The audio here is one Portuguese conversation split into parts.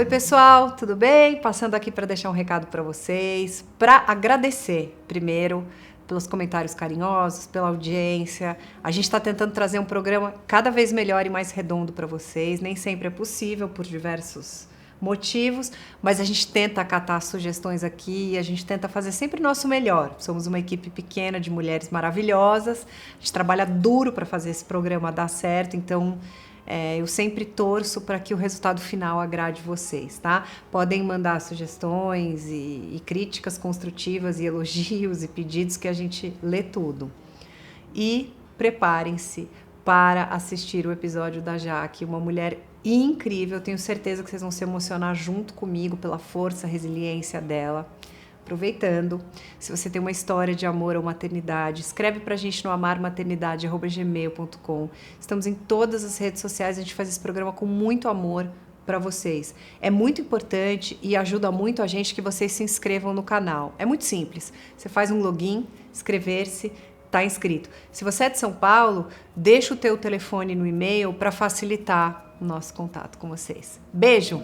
Oi pessoal, tudo bem? Passando aqui para deixar um recado para vocês, para agradecer primeiro pelos comentários carinhosos, pela audiência. A gente está tentando trazer um programa cada vez melhor e mais redondo para vocês. Nem sempre é possível por diversos motivos, mas a gente tenta acatar sugestões aqui, a gente tenta fazer sempre o nosso melhor. Somos uma equipe pequena de mulheres maravilhosas, a gente trabalha duro para fazer esse programa dar certo, então eu sempre torço para que o resultado final agrade vocês, tá? Podem mandar sugestões e críticas construtivas e elogios e pedidos que a gente lê tudo. E preparem-se para assistir o episódio da Jaque, uma mulher incrível. Eu tenho certeza que vocês vão se emocionar junto comigo pela força, resiliência dela. Aproveitando, se você tem uma história de amor ou maternidade, escreve pra gente no amarmaternidade@gmail.com. Estamos em todas as redes sociais, a gente faz esse programa com muito amor para vocês. É muito importante e ajuda muito a gente que vocês se inscrevam no canal. É muito simples. Você faz um login, inscrever-se, tá inscrito. Se você é de São Paulo, deixa o teu telefone no e-mail para facilitar o nosso contato com vocês. Beijo!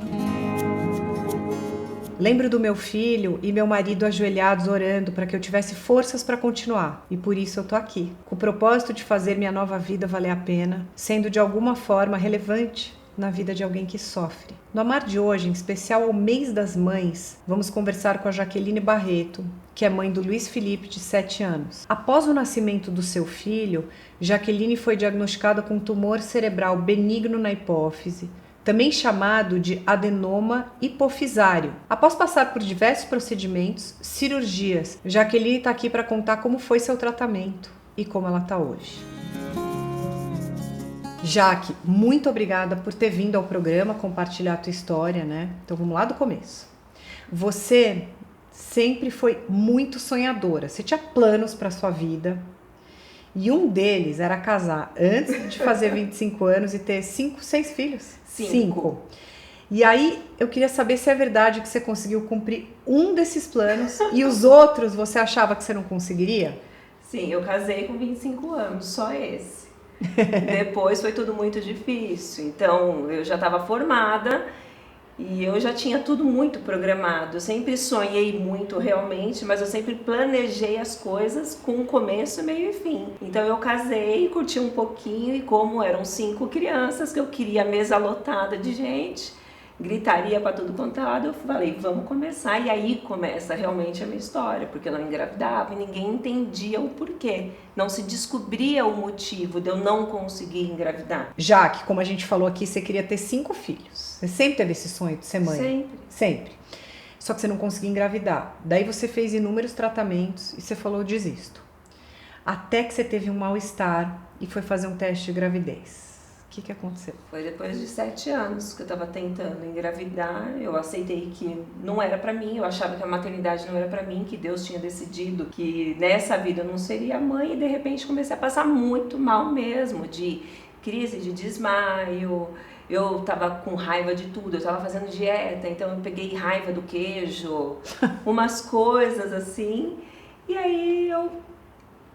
Lembro do meu filho e meu marido ajoelhados orando para que eu tivesse forças para continuar. E por isso eu tô aqui, com o propósito de fazer minha nova vida valer a pena, sendo de alguma forma relevante na vida de alguém que sofre. No Amar de hoje, em especial ao mês das mães, vamos conversar com a Jaqueline Barreto, que é mãe do Luiz Felipe, de 7 anos. Após o nascimento do seu filho, Jaqueline foi diagnosticada com um tumor cerebral benigno na hipófise, também chamado de adenoma hipofisário. Após passar por diversos procedimentos, cirurgias, Jaqueline está aqui para contar como foi seu tratamento e como ela está hoje. Jaque, muito obrigada por ter vindo ao programa compartilhar a tua história, né? Então vamos lá do começo. Você sempre foi muito sonhadora, você tinha planos para sua vida. E um deles era casar antes de fazer 25 anos e ter 6 filhos. 5. E aí eu queria saber se é verdade que você conseguiu cumprir um desses planos e os outros você achava que você não conseguiria? Sim, eu casei com 25 anos, só esse. Depois foi tudo muito difícil, então eu já estava formada e eu já tinha tudo muito programado. Eu sempre sonhei muito realmente, mas eu sempre planejei as coisas com começo, meio e fim. Então eu casei, curti um pouquinho e como eram 5 crianças, que eu queria a mesa lotada de gente, gritaria para tudo quanto é lado, eu falei, vamos começar. E aí começa realmente a minha história, porque eu não engravidava e ninguém entendia o porquê. Não se descobria o motivo de eu não conseguir engravidar. Jaque, como a gente falou aqui, você queria ter 5 filhos. Você sempre teve esse sonho de ser mãe? Sempre. Só que você não conseguia engravidar. Daí você fez inúmeros tratamentos e você falou, desisto. Até que você teve um mal-estar e foi fazer um teste de gravidez. O que aconteceu? Foi depois de 7 anos que eu estava tentando engravidar. Eu aceitei que não era para mim, eu achava que a maternidade não era para mim, que Deus tinha decidido que nessa vida eu não seria mãe, e de repente comecei a passar muito mal mesmo, de crise de desmaio. Eu tava com raiva de tudo, eu tava fazendo dieta, então eu peguei raiva do queijo, umas coisas assim. E aí eu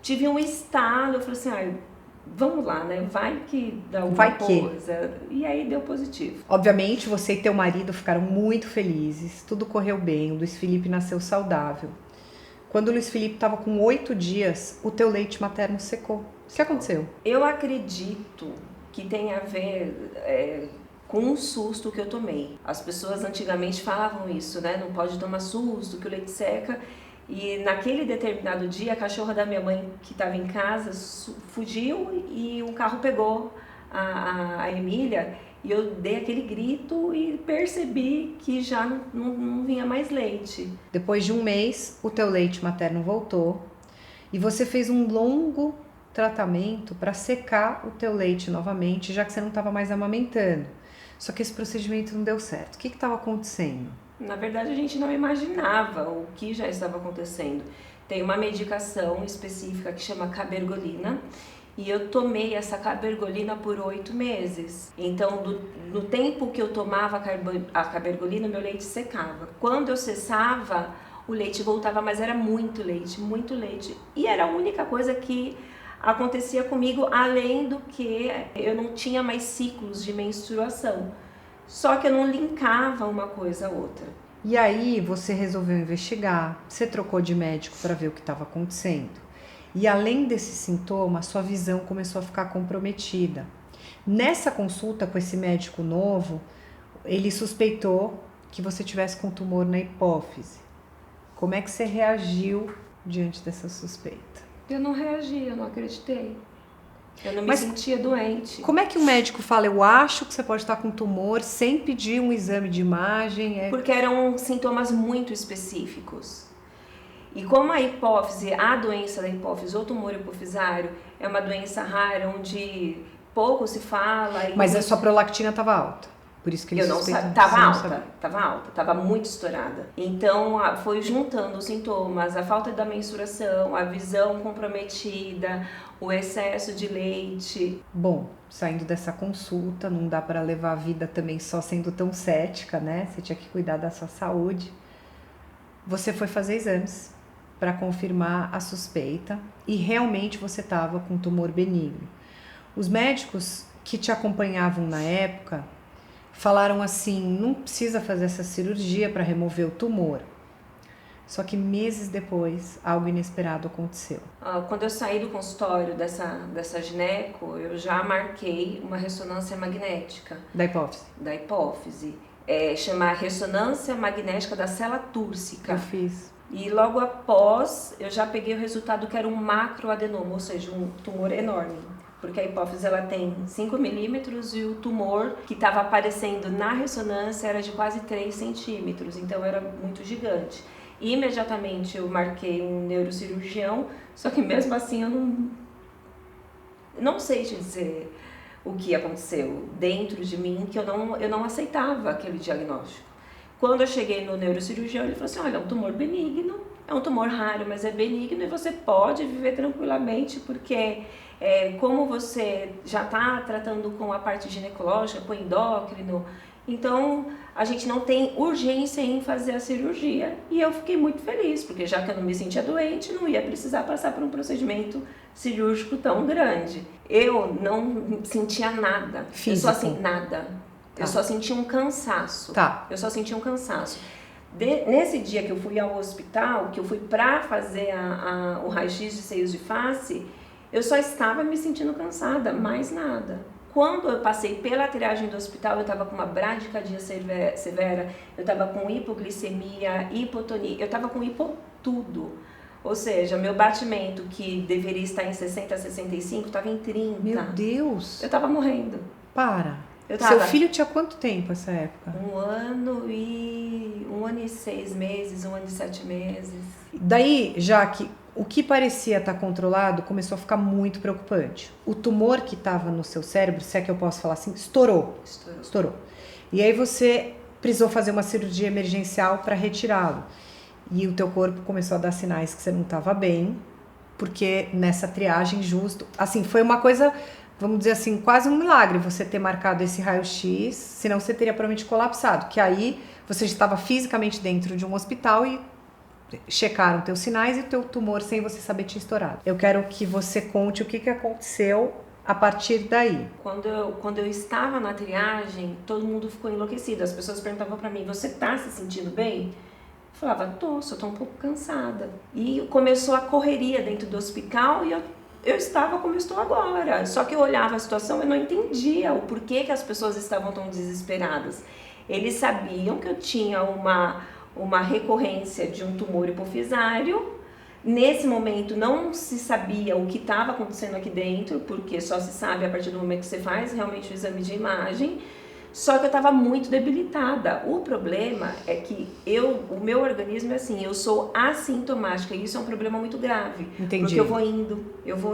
tive um estalo, eu falei assim, vamos lá, né? Vai que dá alguma coisa. E aí deu positivo. Obviamente, você e teu marido ficaram muito felizes, tudo correu bem, o Luiz Felipe nasceu saudável. Quando o Luiz Felipe estava com 8 dias, o teu leite materno secou. O que aconteceu? Eu acredito que tem a ver com um susto que eu tomei. As pessoas antigamente falavam isso, né? Não pode tomar susto, que o leite seca. E naquele determinado dia, a cachorra da minha mãe, que estava em casa, fugiu e um carro pegou a Emília. E eu dei aquele grito e percebi que já não vinha mais leite. Depois de um mês, o teu leite materno voltou e você fez um longo tratamento para secar o teu leite novamente, já que você não estava mais amamentando. Só que esse procedimento não deu certo. O que estava acontecendo? Na verdade, a gente não imaginava o que já estava acontecendo. Tem uma medicação específica que chama cabergolina e eu tomei essa cabergolina por 8 meses. Então, no tempo que eu tomava a cabergolina, meu leite secava. Quando eu cessava, o leite voltava, mas era muito leite, muito leite. E era a única coisa que acontecia comigo, além do que eu não tinha mais ciclos de menstruação. Só que eu não linkava uma coisa a outra. E aí você resolveu investigar, você trocou de médico para ver o que estava acontecendo. E além desse sintoma, sua visão começou a ficar comprometida. Nessa consulta com esse médico novo, ele suspeitou que você tivesse com tumor na hipófise. Como é que você reagiu diante dessa suspeita? Eu não reagi, eu não acreditei. Eu não me sentia doente. Como é que o médico fala, eu acho que você pode estar com tumor, sem pedir um exame de imagem? Porque eram sintomas muito específicos. E como a hipófise, a doença da hipófise ou tumor hipofisário é uma doença rara, onde pouco se fala... Mas a sua prolactina estava alta? Por isso que ele suspeitou. Estava alta, estava muito estourada. Então, foi juntando os sintomas, a falta da mensuração, a visão comprometida, o excesso de leite. Bom, saindo dessa consulta, não dá para levar a vida também só sendo tão cética, né? Você tinha que cuidar da sua saúde. Você foi fazer exames para confirmar a suspeita e realmente você estava com tumor benigno. Os médicos que te acompanhavam na época falaram assim, não precisa fazer essa cirurgia para remover o tumor. Só que meses depois, algo inesperado aconteceu. Quando eu saí do consultório dessa gineco, eu já marquei uma ressonância magnética. Da hipófise? Da hipófise. Chama ressonância magnética da célula túrcica. Eu fiz. E logo após, eu já peguei o resultado que era um macroadenoma, ou seja, um tumor enorme. Porque a hipófise ela tem 5 milímetros e o tumor que estava aparecendo na ressonância era de quase 3 centímetros, então era muito gigante. E imediatamente eu marquei um neurocirurgião, só que mesmo assim eu não sei te dizer o que aconteceu dentro de mim, que eu não aceitava aquele diagnóstico. Quando eu cheguei no neurocirurgião, ele falou assim, olha, é um tumor benigno, é um tumor raro, mas é benigno e você pode viver tranquilamente, porque como você já está tratando com a parte ginecológica, com endócrino, então a gente não tem urgência em fazer a cirurgia. E eu fiquei muito feliz, porque já que eu não me sentia doente, não ia precisar passar por um procedimento cirúrgico tão grande. Eu não sentia nada. Físico. Eu só nada. Tá. Eu só sentia um cansaço. Tá. Eu só sentia um cansaço. Nesse dia que eu fui ao hospital, que eu fui para fazer o raio-x de seios de face, eu só estava me sentindo cansada, mais nada. Quando eu passei pela triagem do hospital, eu estava com uma bradicardia severa, eu estava com hipoglicemia, hipotonia, eu estava com hipotudo. Ou seja, meu batimento, que deveria estar em 60 a 65, estava em 30. Meu Deus! Eu estava morrendo. Para! Seu filho tinha quanto tempo nessa época? 1 ano e 6 meses, 1 ano e 7 meses. Daí, já que o que parecia estar controlado começou a ficar muito preocupante. O tumor que estava no seu cérebro, se é que eu posso falar assim, estourou. E aí você precisou fazer uma cirurgia emergencial para retirá-lo. E o teu corpo começou a dar sinais que você não estava bem, porque nessa triagem justo, assim, foi uma coisa, vamos dizer assim, quase um milagre você ter marcado esse raio-x, senão você teria provavelmente colapsado, que aí você já estava fisicamente dentro de um hospital e checaram teus sinais e o teu tumor, sem você saber, tinha estourado. Eu quero que você conte o que aconteceu a partir daí. Quando eu estava na triagem, todo mundo ficou enlouquecido. As pessoas perguntavam para mim, você tá se sentindo bem? Eu falava, só tô um pouco cansada. E começou a correria dentro do hospital e eu estava como eu estou agora. Só que eu olhava a situação e não entendia o porquê que as pessoas estavam tão desesperadas. Eles sabiam que eu tinha uma recorrência de um tumor hipofisário. Nesse momento não se sabia o que estava acontecendo aqui dentro, porque só se sabe a partir do momento que você faz realmente o exame de imagem. Só que eu estava muito debilitada. O problema é que o meu organismo é assim, eu sou assintomática e isso é um problema muito grave. Entendi. Porque eu vou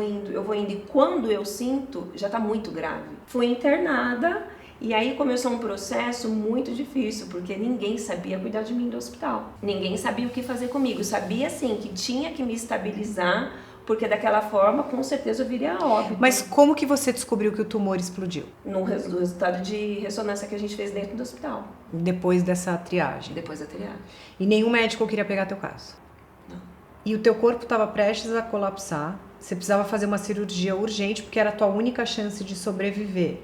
indo. E quando eu sinto, já está muito grave. Fui internada. E aí começou um processo muito difícil, porque ninguém sabia cuidar de mim do hospital. Ninguém sabia o que fazer comigo. Sabia, sim, que tinha que me estabilizar, porque daquela forma, com certeza, eu viria a óbito. Mas como que você descobriu que o tumor explodiu? No resultado de ressonância que a gente fez dentro do hospital. Depois dessa triagem? Depois da triagem. E nenhum médico queria pegar teu caso? Não. E o teu corpo estava prestes a colapsar, você precisava fazer uma cirurgia urgente, porque era a tua única chance de sobreviver.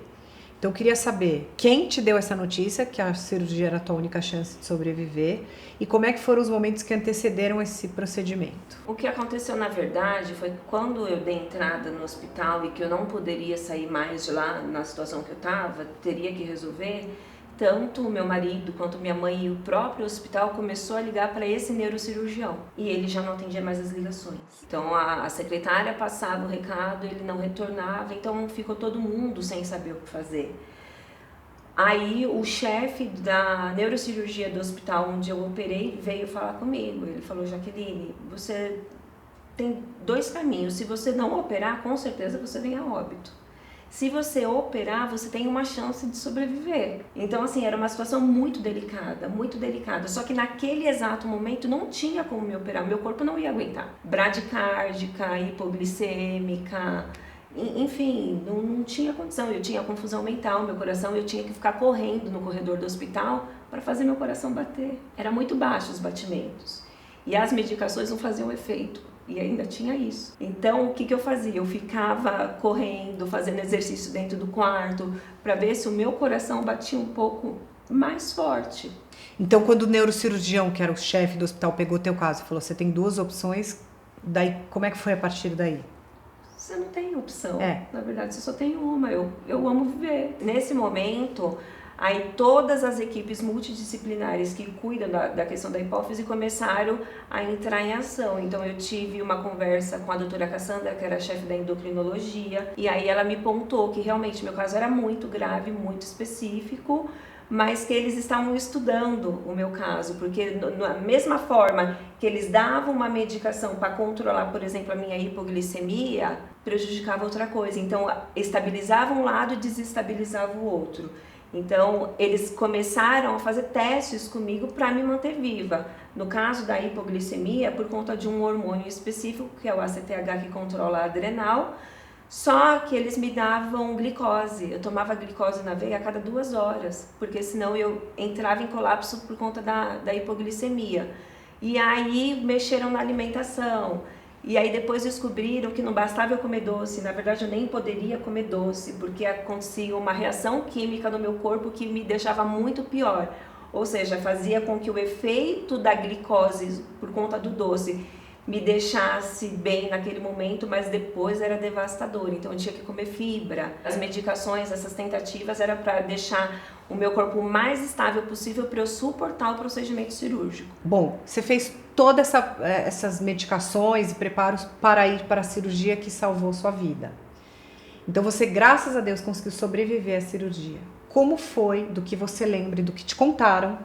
Então eu queria saber quem te deu essa notícia, que a cirurgia era a tua única chance de sobreviver, e como é que foram os momentos que antecederam esse procedimento. O que aconteceu na verdade foi que quando eu dei entrada no hospital e que eu não poderia sair mais de lá na situação que eu estava, teria que resolver, tanto o meu marido quanto minha mãe e o próprio hospital começou a ligar para esse neurocirurgião e ele já não atendia mais as ligações. Então a secretária passava o recado, ele não retornava, então ficou todo mundo sem saber o que fazer. Aí o chefe da neurocirurgia do hospital onde eu operei veio falar comigo. Ele falou: Jaqueline, você tem 2 caminhos. Se você não operar, com certeza você vem a óbito. Se você operar, você tem uma chance de sobreviver. Então, assim, era uma situação muito delicada, muito delicada. Só que naquele exato momento não tinha como me operar, meu corpo não ia aguentar. Bradicárdica, hipoglicêmica, enfim, não tinha condição. Eu tinha confusão mental, meu coração, eu tinha que ficar correndo no corredor do hospital para fazer meu coração bater. Era muito baixo os batimentos. E as medicações não faziam efeito. E ainda tinha isso. Então, o que eu fazia? Eu ficava correndo, fazendo exercício dentro do quarto, para ver se o meu coração batia um pouco mais forte. Então, quando o neurocirurgião, que era o chefe do hospital, pegou o teu caso e falou: você tem 2 opções, daí como é que foi a partir daí? Você não tem opção. Na verdade, você só tem uma. Eu amo viver. Nesse momento, aí todas as equipes multidisciplinares que cuidam da questão da hipófise começaram a entrar em ação. Então eu tive uma conversa com a doutora Cassandra, que era a chefe da endocrinologia, e aí ela me pontou que realmente meu caso era muito grave, muito específico, mas que eles estavam estudando o meu caso, porque da mesma forma que eles davam uma medicação para controlar, por exemplo, a minha hipoglicemia, prejudicava outra coisa. Então estabilizava um lado e desestabilizava o outro. Então, eles começaram a fazer testes comigo para me manter viva. No caso da hipoglicemia, por conta de um hormônio específico, que é o ACTH, que controla a adrenal, só que eles me davam glicose. Eu tomava glicose na veia a cada 2 horas, porque senão eu entrava em colapso por conta da hipoglicemia. E aí mexeram na alimentação. E aí depois descobriram que não bastava eu comer doce, na verdade eu nem poderia comer doce, porque acontecia uma reação química no meu corpo que me deixava muito pior. Ou seja, fazia com que o efeito da glicose por conta do doce me deixasse bem naquele momento, mas depois era devastador. Então eu tinha que comer fibra. As medicações, essas tentativas, era para deixar o meu corpo o mais estável possível para eu suportar o procedimento cirúrgico. Bom, você fez todas essas medicações e preparos para ir para a cirurgia que salvou sua vida. Então você, graças a Deus, conseguiu sobreviver à cirurgia. Como foi, do que você lembra, do que te contaram,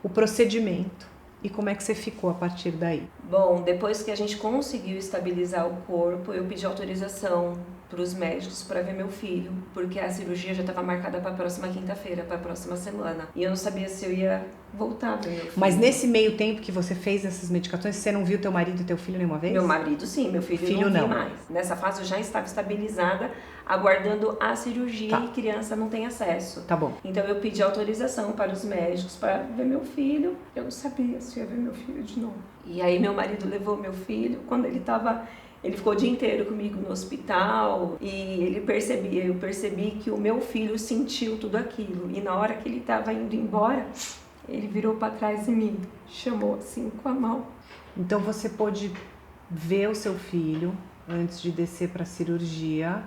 o procedimento? E como é que você ficou a partir daí? Bom, depois que a gente conseguiu estabilizar o corpo, eu pedi autorização para os médicos para ver meu filho, porque a cirurgia já estava marcada para a próxima quinta-feira, para a próxima semana. E eu não sabia se eu ia voltar a ver meu filho. Mas nesse meio tempo que você fez essas medicações, você não viu teu marido e teu filho nenhuma vez? Meu marido sim, meu filho não vi mais. Nessa fase eu já estava estabilizada, aguardando a cirurgia e criança não tem acesso. Tá bom. Então eu pedi autorização para os médicos para ver meu filho. Eu não sabia se ia ver meu filho de novo. E aí meu marido levou meu filho, quando ele ficou o dia inteiro comigo no hospital e eu percebi que o meu filho sentiu tudo aquilo. E na hora que ele estava indo embora, ele virou para trás e me chamou assim com a mão. Então você pôde ver o seu filho antes de descer para a cirurgia.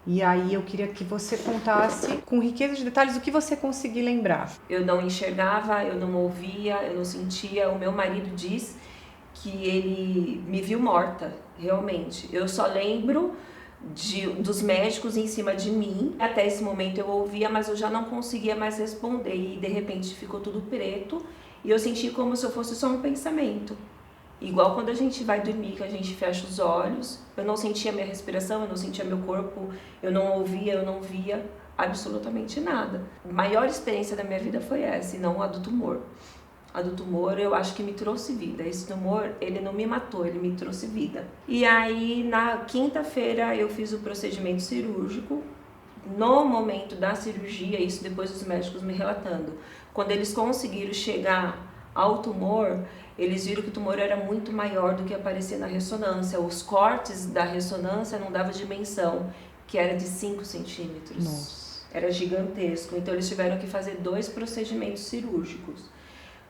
E aí eu queria que você contasse com riqueza de detalhes o que você conseguir lembrar. Eu não enxergava, eu não ouvia, eu não sentia. O meu marido diz que ele me viu morta, realmente. Eu só lembro dos médicos em cima de mim. Até esse momento eu ouvia, mas eu já não conseguia mais responder. E de repente ficou tudo preto e eu senti como se eu fosse só um pensamento. Igual quando a gente vai dormir, que a gente fecha os olhos, eu não sentia minha respiração, eu não sentia meu corpo, eu não ouvia, eu não via absolutamente nada. A maior experiência da minha vida foi essa, e não a do tumor. A do tumor eu acho que me trouxe vida. Esse tumor, ele não me matou, ele me trouxe vida. E aí, na quinta-feira, eu fiz o procedimento cirúrgico. No momento da cirurgia, isso depois dos médicos me relatando, quando eles conseguiram chegar ao tumor, eles viram que o tumor era muito maior do que aparecia na ressonância. Os cortes da ressonância não davam dimensão, que era de 5 centímetros. Nossa. era gigantesco. Então eles tiveram que fazer 2 procedimentos cirúrgicos.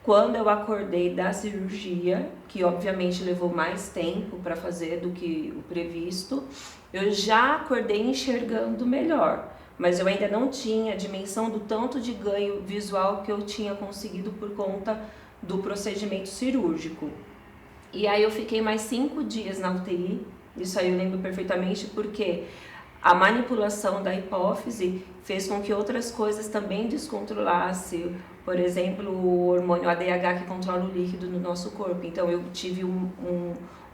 Quando eu acordei da cirurgia, que obviamente levou mais tempo para fazer do que o previsto, eu já acordei enxergando melhor, mas eu ainda não tinha a dimensão do tanto de ganho visual que eu tinha conseguido por conta do procedimento cirúrgico. E aí eu fiquei mais 5 dias na UTI, isso aí eu lembro perfeitamente porque a manipulação da hipófise fez com que outras coisas também descontrolassem, por exemplo, o hormônio ADH que controla o líquido no nosso corpo. Então eu tive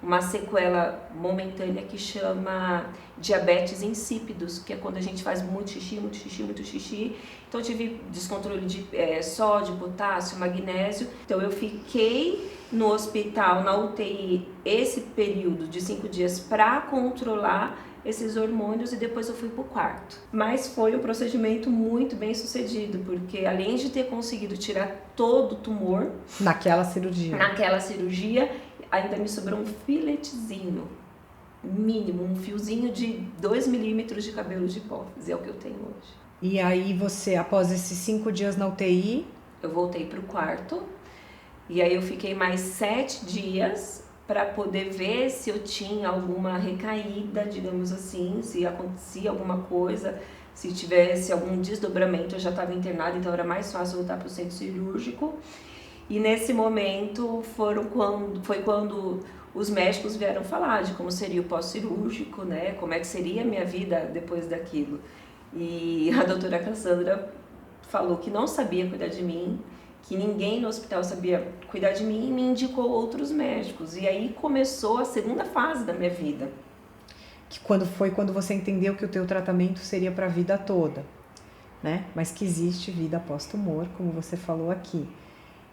uma sequela momentânea que chama diabetes insípidos, que é quando a gente faz muito xixi, muito xixi, muito xixi. Então eu tive descontrole de sódio, potássio, magnésio. Então eu fiquei no hospital, na UTI, esse período de 5 dias para controlar esses hormônios e depois eu fui pro quarto. Mas foi um procedimento muito bem sucedido, porque além de ter conseguido tirar todo o tumor Naquela cirurgia, ainda me sobrou um filetezinho mínimo, um fiozinho de 2 milímetros de cabelo de hipófise, é o que eu tenho hoje. E aí você, após esses 5 dias na UTI... Eu voltei pro quarto, e aí eu fiquei mais 7 dias para poder ver se eu tinha alguma recaída, digamos assim, se acontecia alguma coisa, se tivesse algum desdobramento, eu já estava internada, então era mais fácil voltar para o centro cirúrgico. E nesse momento foi quando os médicos vieram falar de como seria o pós-cirúrgico, né? Como é que seria a minha vida depois daquilo. E a doutora Cassandra falou que não sabia cuidar de mim, que ninguém no hospital sabia cuidar de mim e me indicou outros médicos. E aí começou a segunda fase da minha vida. Que quando você entendeu que o teu tratamento seria para a vida toda, né? Mas que existe vida após tumor, como você falou aqui.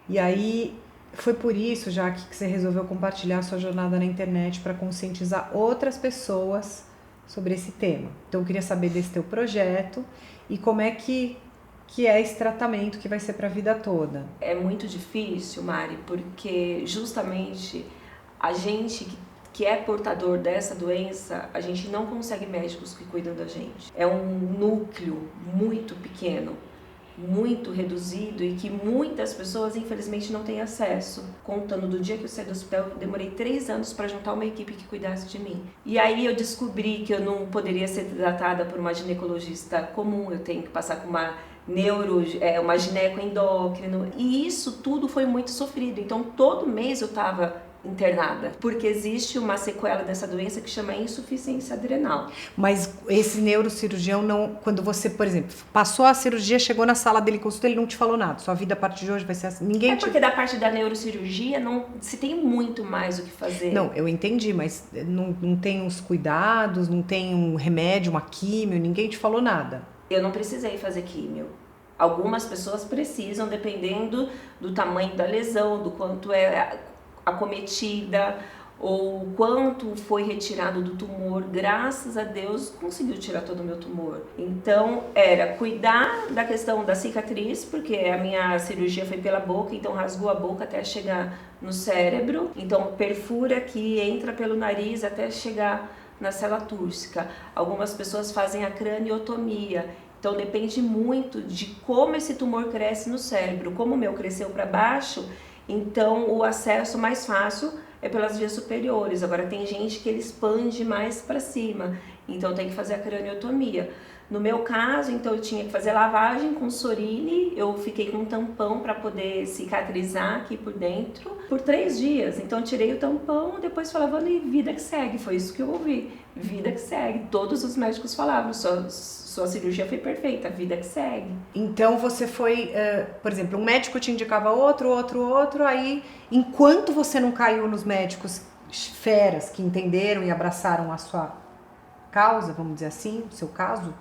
E aí foi por isso, já que você resolveu compartilhar a sua jornada na internet para conscientizar outras pessoas sobre esse tema. Então eu queria saber desse teu projeto e como é que é esse tratamento que vai ser para a vida toda. É muito difícil, Mari, porque justamente a gente que é portador dessa doença, a gente não consegue médicos que cuidam da gente. É um núcleo muito pequeno, muito reduzido e que muitas pessoas infelizmente não têm acesso. Contando do dia que eu saí do hospital, eu demorei 3 anos para juntar uma equipe que cuidasse de mim. E aí eu descobri que eu não poderia ser tratada por uma ginecologista comum, eu tenho que passar com uma uma ginecoendócrino, e isso tudo foi muito sofrido. Então todo mês eu estava internada, porque existe uma sequela dessa doença que chama insuficiência adrenal. Mas esse neurocirurgião não, quando você, por exemplo, passou a cirurgia, chegou na sala dele consulta, ele não te falou nada, sua vida a partir de hoje vai ser assim, porque da parte da neurocirurgia não se tem muito mais o que fazer. Não, eu entendi, mas não tem uns cuidados, não tem um remédio, uma químio, ninguém te falou nada. Eu não precisei fazer químio. Algumas pessoas precisam, dependendo do tamanho da lesão, do quanto é acometida ou quanto foi retirado do tumor. Graças a Deus conseguiu tirar todo o meu tumor. Então era cuidar da questão da cicatriz, porque a minha cirurgia foi pela boca, então rasgou a boca até chegar no cérebro. Então perfura aqui, entra pelo nariz até chegar na célula túrcica. Algumas pessoas fazem a craniotomia. Então depende muito de como esse tumor cresce no cérebro. Como o meu cresceu para baixo, então o acesso mais fácil é pelas vias superiores. Agora tem gente que ele expande mais para cima, então tem que fazer a craniotomia. No meu caso, então eu tinha que fazer lavagem com Sorine, eu fiquei com um tampão para poder cicatrizar aqui por dentro por 3 dias. Então eu tirei o tampão, depois falava, e vida que segue, foi isso que eu ouvi, vida que segue. Todos os médicos falavam, sua cirurgia foi perfeita, vida que segue. Então você foi, por exemplo, um médico te indicava outro, aí enquanto você não caiu nos médicos feras que entenderam e abraçaram a sua causa, vamos dizer assim, o seu caso,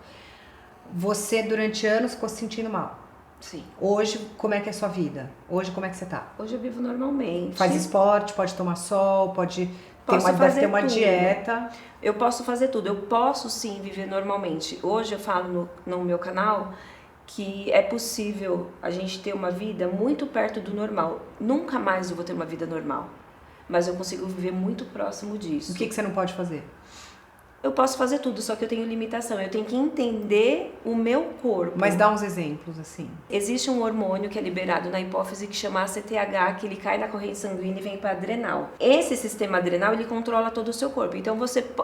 você durante anos ficou se sentindo mal. Sim. Hoje, como é que é a sua vida? Hoje, como é que você tá? Hoje eu vivo normalmente. Faz esporte, pode tomar sol, deve ter uma dieta. Eu posso fazer tudo, eu posso sim viver normalmente. Hoje eu falo no meu canal que é possível a gente ter uma vida muito perto do normal. Nunca mais eu vou ter uma vida normal, mas eu consigo viver muito próximo disso. O que você não pode fazer? Eu posso fazer tudo, só que eu tenho limitação. Eu tenho que entender o meu corpo. Mas dá uns exemplos, assim. Existe um hormônio que é liberado na hipófise que chama ACTH, que ele cai na corrente sanguínea e vem para adrenal. Esse sistema adrenal, ele controla todo o seu corpo. Então,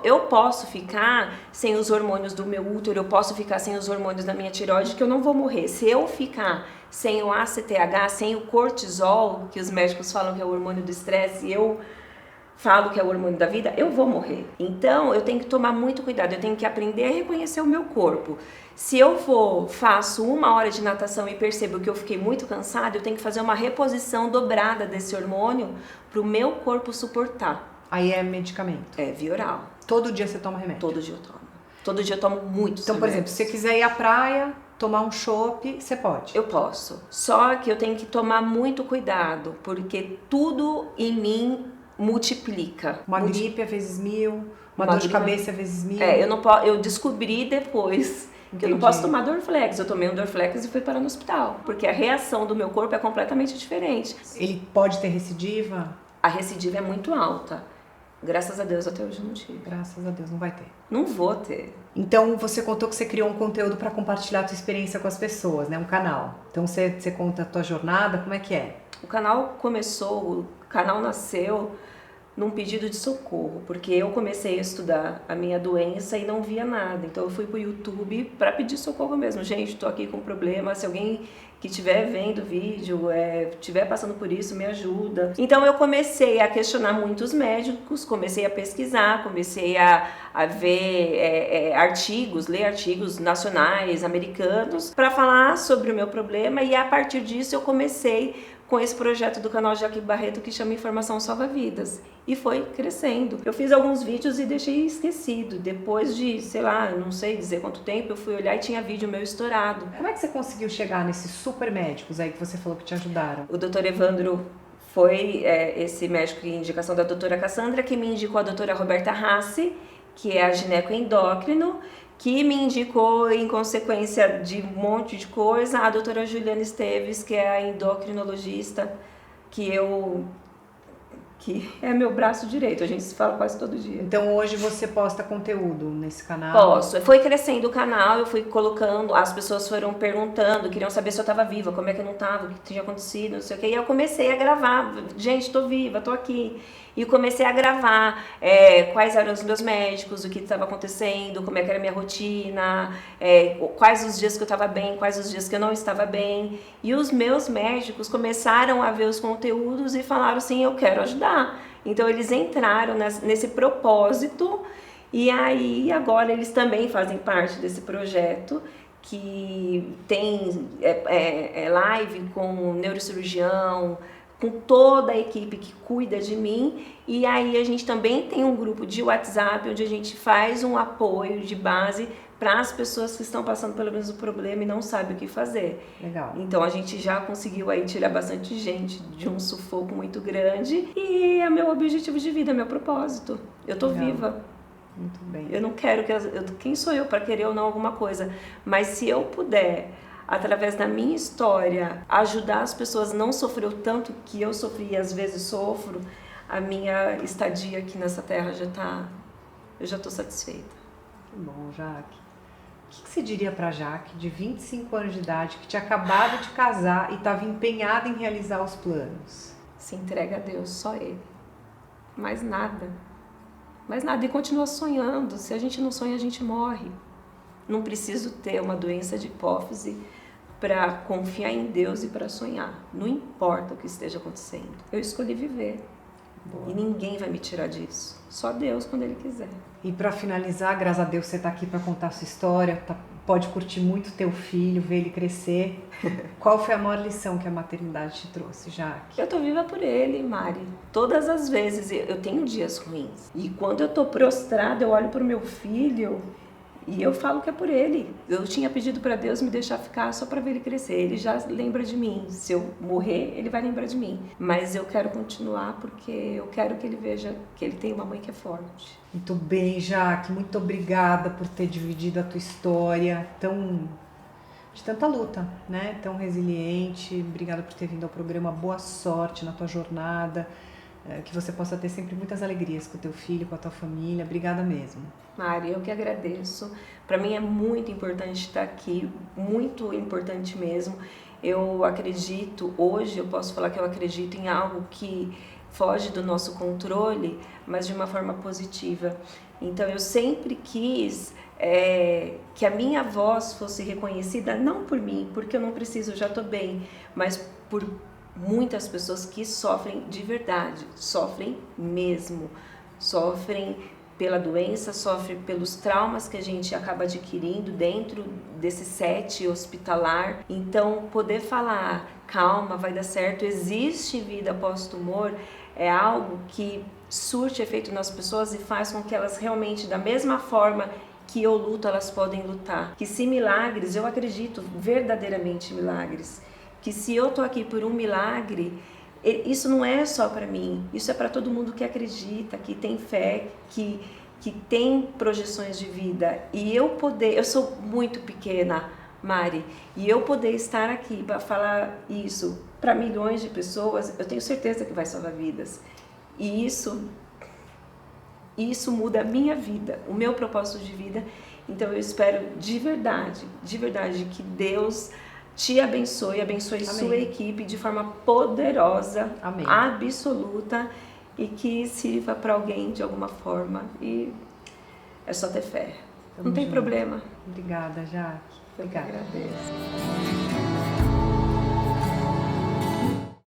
eu posso ficar sem os hormônios do meu útero, eu posso ficar sem os hormônios da minha tireoide, que eu não vou morrer. Se eu ficar sem o ACTH, sem o cortisol, que os médicos falam que é o hormônio do estresse, e eu falo que é o hormônio da vida, eu vou morrer. Então, eu tenho que tomar muito cuidado, eu tenho que aprender a reconhecer o meu corpo. Se eu faço 1 hora de natação e percebo que eu fiquei muito cansada, eu tenho que fazer uma reposição dobrada desse hormônio para o meu corpo suportar. Aí é medicamento? É, via oral. Todo dia você toma remédio? Todo dia eu tomo. Todo dia eu tomo muito. Então, por exemplo, se você quiser ir à praia, tomar um chopp, você pode? Eu posso. Só que eu tenho que tomar muito cuidado, porque tudo em mim multiplica. Uma gripe é vezes 1000, uma dor de cabeça é vezes 1000. Eu descobri depois que eu não posso tomar Dorflex. Eu tomei um Dorflex e fui parar no hospital, porque a reação do meu corpo é completamente diferente. Ele pode ter recidiva? A recidiva é muito alta. Graças a Deus até hoje não tive. Graças a Deus, não vai ter. Não vou ter. Então, você contou que você criou um conteúdo para compartilhar a tua experiência com as pessoas, né? Um canal. Então, você conta a tua jornada, como é que é? O canal nasceu num pedido de socorro, porque eu comecei a estudar a minha doença e não via nada. Então eu fui pro YouTube para pedir socorro mesmo. Gente, tô aqui com um problema, se alguém que estiver vendo o vídeo, estiver passando por isso, me ajuda. Então eu comecei a questionar muitos médicos, comecei a pesquisar, comecei a ver artigos, ler artigos nacionais, americanos, para falar sobre o meu problema, e a partir disso eu comecei com esse projeto do canal Jaque Barreto que chama Informação Salva Vidas. E foi crescendo. Eu fiz alguns vídeos e deixei esquecido. Depois de, sei lá, não sei dizer quanto tempo, eu fui olhar e tinha vídeo meu estourado. Como é que você conseguiu chegar nesses super médicos aí que você falou que te ajudaram? O Dr. Evandro foi esse médico de indicação da doutora Cassandra, que me indicou a doutora Roberta Rassi, que é a gineco-endócrino, que me indicou, em consequência de um monte de coisa, a doutora Juliana Esteves, que é a endocrinologista, que é meu braço direito, a gente se fala quase todo dia. Então hoje você posta conteúdo nesse canal? Posso. Foi crescendo o canal, eu fui colocando, as pessoas foram perguntando, queriam saber se eu estava viva, como é que eu não estava, o que tinha acontecido, não sei o que. E eu comecei a gravar, gente, estou viva, estou aqui. E comecei a gravar quais eram os meus médicos, o que estava acontecendo, como é que era a minha rotina, quais os dias que eu estava bem, quais os dias que eu não estava bem. E os meus médicos começaram a ver os conteúdos e falaram assim, eu quero ajudar. Então eles entraram nesse propósito, e aí agora eles também fazem parte desse projeto, que tem live com neurocirurgião, com toda a equipe que cuida de mim. E aí a gente também tem um grupo de WhatsApp onde a gente faz um apoio de base para as pessoas que estão passando pelo mesmo problema e não sabem o que fazer. Legal. Então a gente já conseguiu aí tirar bastante gente de um sufoco muito grande, e é meu objetivo de vida, é meu propósito. Eu tô Legal. Viva. Muito bem. Eu não quero quem sou eu para querer ou não alguma coisa, mas se eu puder, através da minha história, ajudar as pessoas a não sofrer o tanto que eu sofri e às vezes sofro, a minha estadia aqui nessa terra eu já estou satisfeita. Que bom, Jaque. O que você diria pra Jaque, de 25 anos de idade, que tinha acabado de casar e estava empenhada em realizar os planos? Se entrega a Deus, só Ele. Mais nada. Mais nada. E continua sonhando. Se a gente não sonha, a gente morre. Não preciso ter uma doença de hipófise para confiar em Deus e para sonhar. Não importa o que esteja acontecendo. Eu escolhi viver. Boa. E ninguém vai me tirar disso. Só Deus, quando Ele quiser. E para finalizar, graças a Deus você está aqui para contar a sua história, pode curtir muito teu filho, ver ele crescer. Qual foi a maior lição que a maternidade te trouxe, Jaque? Eu tô viva por ele, Mari. Todas as vezes eu tenho dias ruins. E quando eu tô prostrada, eu olho pro meu filho e eu falo que é por ele. Eu tinha pedido para Deus me deixar ficar só para ver ele crescer. Ele já lembra de mim. Se eu morrer, ele vai lembrar de mim. Mas eu quero continuar porque eu quero que ele veja que ele tem uma mãe que é forte. Muito bem, Jaque. Muito obrigada por ter dividido a tua história de tanta luta, né? Tão resiliente. Obrigada por ter vindo ao programa. Boa sorte na tua jornada. que você possa ter sempre muitas alegrias com o teu filho, com a tua família. Obrigada mesmo. Mari, eu que agradeço. Para mim é muito importante estar aqui, muito importante mesmo. Eu acredito, hoje eu posso falar que eu acredito em algo que foge do nosso controle, mas de uma forma positiva. Então eu sempre quis que a minha voz fosse reconhecida, não por mim, porque eu não preciso, eu já estou bem, mas por muitas pessoas que sofrem de verdade, sofrem mesmo, sofrem pela doença, sofrem pelos traumas que a gente acaba adquirindo dentro desse set hospitalar. Então, poder falar, calma, vai dar certo, existe vida pós-tumor, é algo que surte efeito nas pessoas e faz com que elas realmente, da mesma forma que eu luto, elas podem lutar. Que se milagres, eu acredito verdadeiramente em milagres, que se eu tô aqui por um milagre, isso não é só para mim, isso é para todo mundo que acredita, que tem fé, que tem projeções de vida. E eu sou muito pequena, Mari, e eu poder estar aqui para falar isso para milhões de pessoas, eu tenho certeza que vai salvar vidas. E isso muda a minha vida, o meu propósito de vida. Então eu espero de verdade que Deus te abençoe, abençoe Amém. Sua equipe de forma poderosa, Amém. Absoluta, e que sirva para alguém de alguma forma. E é só ter fé. Não tem problema. Obrigada, Jaque. Eu que agradeço.